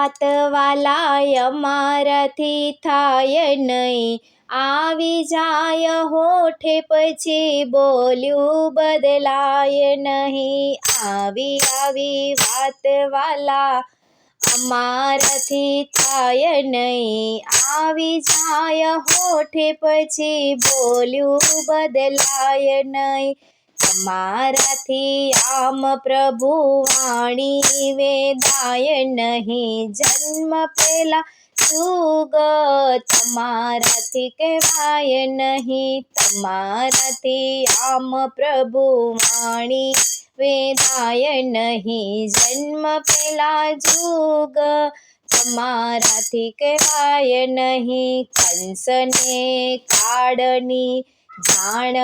વાત વાલા અમારાથી થાય નહીં, આવી જાય હોઠે પછી બોલ્યું બદલાય નહીં. આવી વાત વાલા અમારાથી થાય નહીં, આવી જાય હોઠે પછી બોલ્યું બદલાય નહીં. તમારાથી આમ પ્રભુ વાણી વેદાય નહીં, જન્મ પહેલા યુગ તમારાથી કહેવાય નહીં. તમારાથી આમ પ્રભુ વાણી વેદાય નહીં, જન્મ પહેલા યુગ તમારાથી કહેવાય નહીં. કંસને કાળની જાણ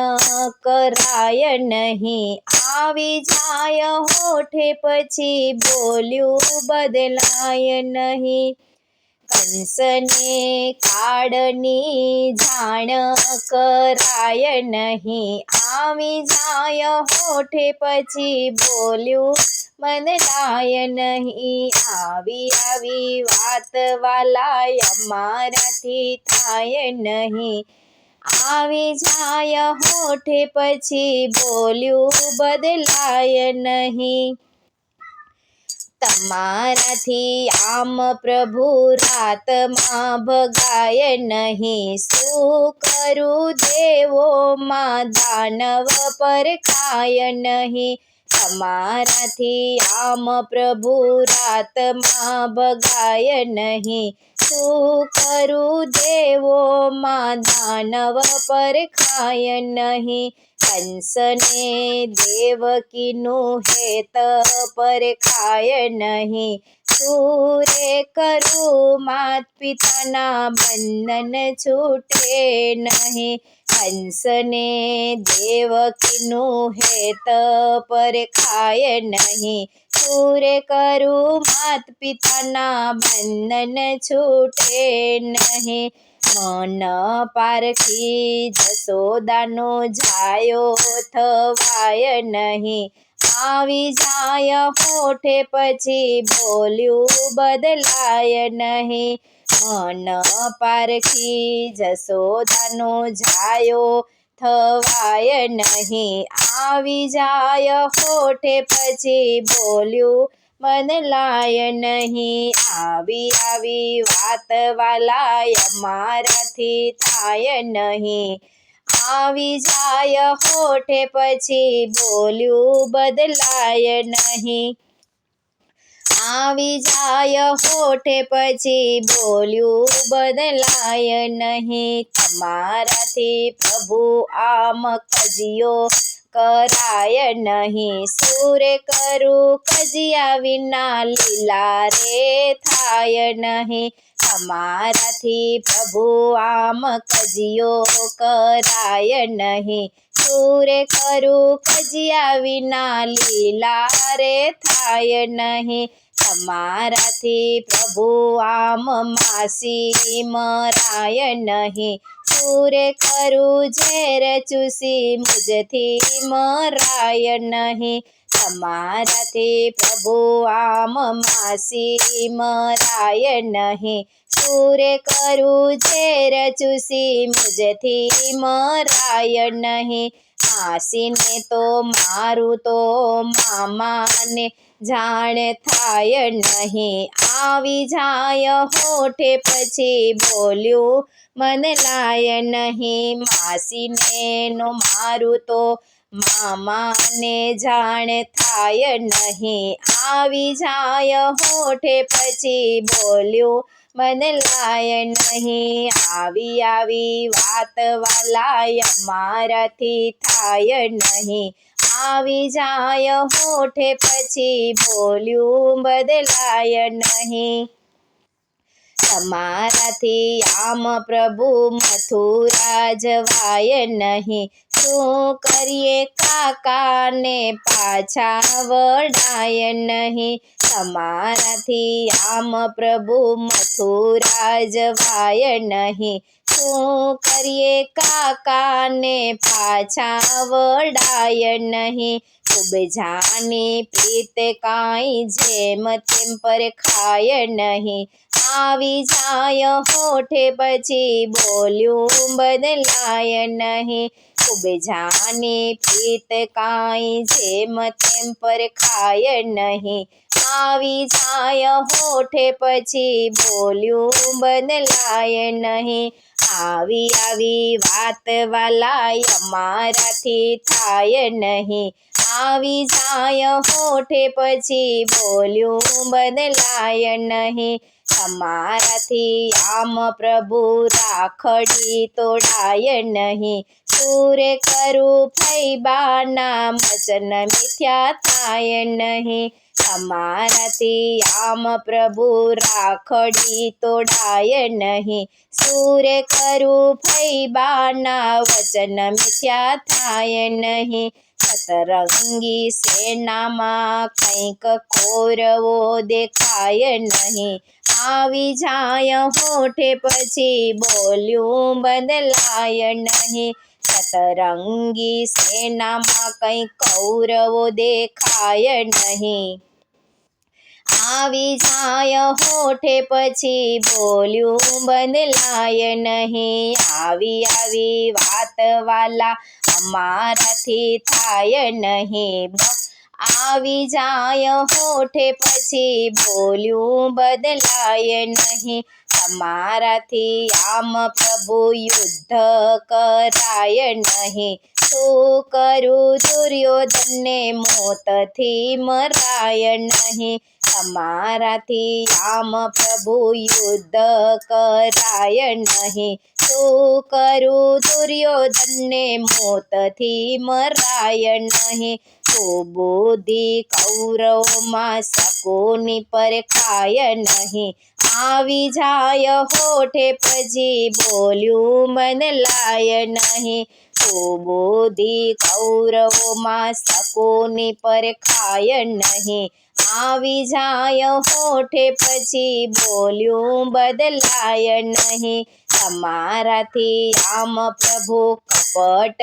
કરાય નહીં, આવી જાય હોઠે પછી બોલ્યું બદલાય નહીં. કંસને કાળની જાણ કરાય નહીં, આવી જાય હોઠે પછી બોલ્યું બદલાય નહીં. આવી વાત વાલા અમારાથી થાય નહીં, આવી જાય હોઠે પછી બોલ્યું બદલાય નહીં. તમારાથી આમ પ્રભુ રાતમાં ભગાય નહીં, શું કરું દેવોમાં દાનવ પર ખાય નહીં. તમારાથી આમ પ્રભુ રાતમાં ભગાય નહીં, શું કરું દેવોમાં દાનવ પર ખાય નહીં. કંસને દેવકીનું હેત પર ખાય નહીં, શું રે કરું માત પિતાના બંધન છૂટે નહીં. કંસને દેવકીનું હેત પર ખાય નહીં, શું રે કરું માત પિતાના બંધન છૂટે નહીં. મન પારખી જશોદાનો જાયો થવાય નહીં, આવી જાય હોઠે પછી બોલ્યું બદલાય નહીં. મન પારખી જશોદાનો જાયો થવાય નહીં, આવી જાય હોઠે પછી બોલ્યું બદલાય નહીં. આવી વાત વાલા અમારાથી થાય નહીં, આવી જાય હોઠે પછી બોલ્યું બદલાય નહીં. આવી જાય હોઠે પછી બોલ્યું બદલાય નહીં. તમારાથી પ્રભુ આમ કજિયો કરાય નહીં, સુરે કરું કજિયા વિના લીલા રે થાય નહીં. તમારાથી પ્રભુ આમ કજિયો કરાય નહીં, સુરે કરું કજિયા વિના લીલા રે થાય નહીં. તમારાથી પ્રભુ આમ માસી મરાય નહીં, સુરે કરું ઝેર ચૂસી મુજથી મરાય નહીં. તમારાથી પ્રભુ આમ માસી મરાય નહીં, સુરે કરું ઝેર ચૂસી મુજથી મરાય નહીં. માસીને તો મારું તો મામાને જાણ થાય નહીં, આવી જાય હોઠે પછી બોલ્યું બદલાય નહીં. માસીને નો મારું તો મામાને જાણ થાય નહીં, આવી જાય હોઠે પછી બોલ્યું બદલાય નહીં. આવી વાત વાલા અમારાથી થાય નહીં, આવી જાય હોઠે પછી બોલ્યું બદલાય નહીં. તમારાથી આમ પ્રભુ મથુરા જવાય નહીં, શું કરીએ કાકાને પાછા વળાય નહીં. તમારાથી આમ પ્રભુ મથુરા જવાય નહીં, શું કરીએ કાકાને પાછા વળાય નહીં. ખૂબ જાની પ્રીત કાંઈ જેમ તેમ પરખાય નહીં. આવી જાય હોઠે પછી બોલ્યું બદલાય નહીં. ખૂબ જાની પ્રીત કાંઈ જેમ તેમ પરખાય નહીં. આવી જાય હોઠે પછી બોલ્યું બદલાય નહીં. આવી વાત વાલાય અમારાથી થાય નહીં. આવી જાય હોઠે પછી બોલ્યું બદલાય નહીં. તમારાથી આમ પ્રભુ રાખડી તોડાય નહીં. સુરે કરું ફૈબાના વચન મિથ્યા થાય નહીં. તમારાથી આમ પ્રભુ રાખડી તોડાય નહીં. સુરે કરું ફૈબાના વચન મિથ્યા થાય નહીં. સતરંગી સેનામાં કંઈક કૌરવો દેખાય નહીં. આવી જાય હોઠે પછી બોલ્યું બદલાય નહીં. સતરંગી સેનામાં કંઈક કૌરવો દેખાય નહીં. આવી જાય હોઠે પછી બોલ્યું બદલાય નહીં. આવી વાત વાલા અમારાથી થાય નહીં. આવી જાય હોઠે પછી બોલ્યું બદલાય નહીં. તમારાથી આમ પ્રભુ યુદ્ધ કરાય નહીં. શું કરું દુર્યોધનને મોતથી મરાય નહીં. તમારાથી આમ પ્રભુ યુદ્ધ કરાય નહીં. શું કરું દુર્યોધનને મોતથી મરાય નહીં. બુદ્ધિ કૌરવમાં શકુની પરખાય નહીં. આવી જાય હોઠે પછી બોલ્યું બદલાય નહીં. બુદ્ધિ કૌરવમાં શકુની પરખાય નહીં. આવી જાય હોઠે પછી બોલ્યું બદલાય નહીં. તમારાથી આમ પ્રભુ કપટ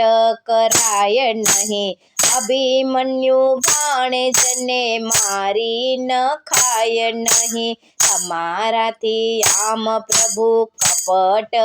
કરાય નહીં. અભિમન્યુ ભાણેજને મારી ન ખાય નહીં. તમારાથી આમ પ્રભુ કપટ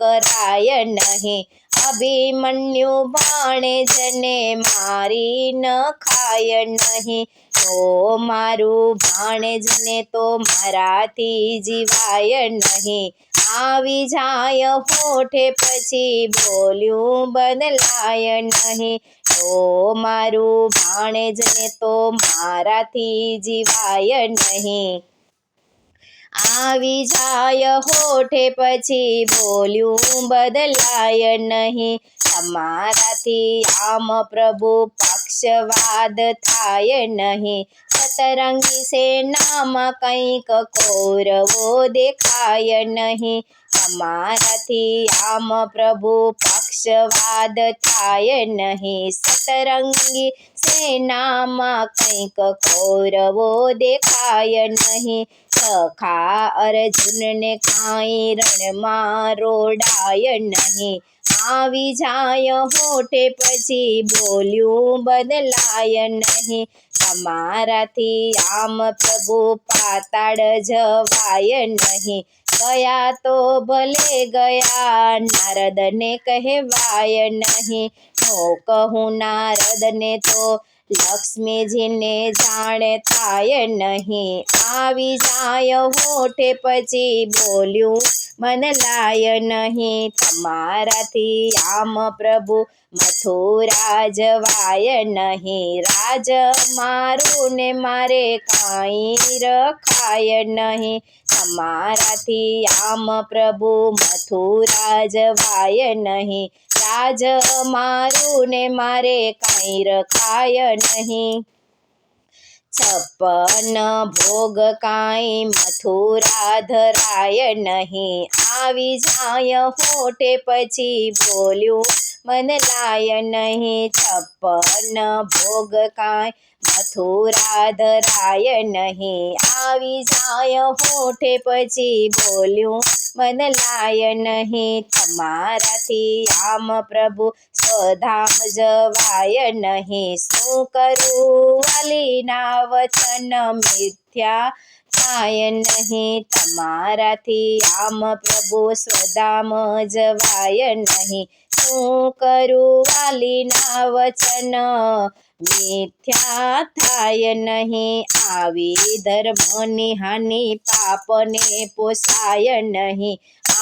કરાય નહીં. અભિમન્યુ ભાણેજને મારી ન ખાય નહીં. તો મારું ભાણેજને તો મારાથી જીવાય નહીં. આવી જાય હોઠે પછી બોલ્યું બદલાય નહીં. તો મારું ભાણેજને તો મારાથી જીવાય નહીં. આવી જાય હોઠે પછી બોલ્યું બદલાય નહીં. તમારાથી આમ પ્રભુ પક્ષવાદ થાય નહીં. સતરંગી સેનામાં કંઈક કૌરવો દેખાય નહીં. તમારાથી આમ પ્રભુ પક્ષવાદ થાય નહીં. સતરંગી સેનામાં કંઈક કૌરવો દેખાય નહીં. સખા અર્જુનને કાંઈ રણમાં રોડાય નહીં. આવી જાય હોઠે પછી બોલ્યું બદલાય નહીં. તમારાથી આમ પ્રભુ પાતાળ જવાય નહીં. ગયા તો ભલે ગયા નારદને કહેવાય નહીં. હું કહું નારદને તો લક્ષ્મીજીને જાણે થાય નહીં. આવી જાય હોઠે પછી બોલ્યું બદલાય નહીં. તમારાથી આમ પ્રભુ મથુરા જવાય નહીં. રાજ મારું ને મારે કાંઈ રખાય નહીં. તમારાથી આમ પ્રભુ મથુરા જવાય નહીં. રાજ મારું ને મારે કાંઈ રખાય નહીં. 56 ભોગ કાંઈ મથુરા ધરાય નહીં. આવી જાય હોઠે પછી બોલ્યું મન લાય નહીં. 56 ભોગ કાંઈ મથુરા ધરાય નહીં. આવી જાય હોઠે પછી બોલ્યું મન લાય નહીં. તમારાથી આમ પ્રભુ સ્વધામ જવાય નહીં. શું કરું વાલીના વચન મિથ્યા થાય નહીં. તમારાથી આમ પ્રભુ સ્વધામ જવાય નહીં. શું કરું વાલીના વચન મિથ્યા થાય નહીં. આવી ધર્મની હાનિ પાપને પોસાય નહીં.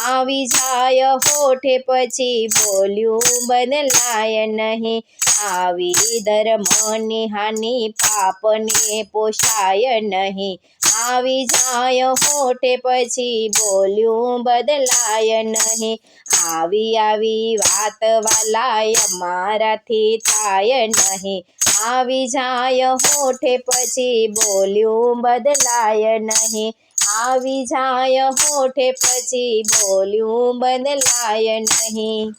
આવી જાય હોઠે પછી બોલ્યું બદલાય નહીં. આવી ધર્મની હાનિ પાપને પોસાય નહીં. આવી જાય હોઠે પછી બોલ્યું બદલાય નહીં. આવી વાત વાલાય મારાથી થાય નહીં. આવી જાય હોઠે પછી બોલ્યું બદલાય નહીં. આવી જાય હોઠે પછી બોલ્યું બદલાય નહીં.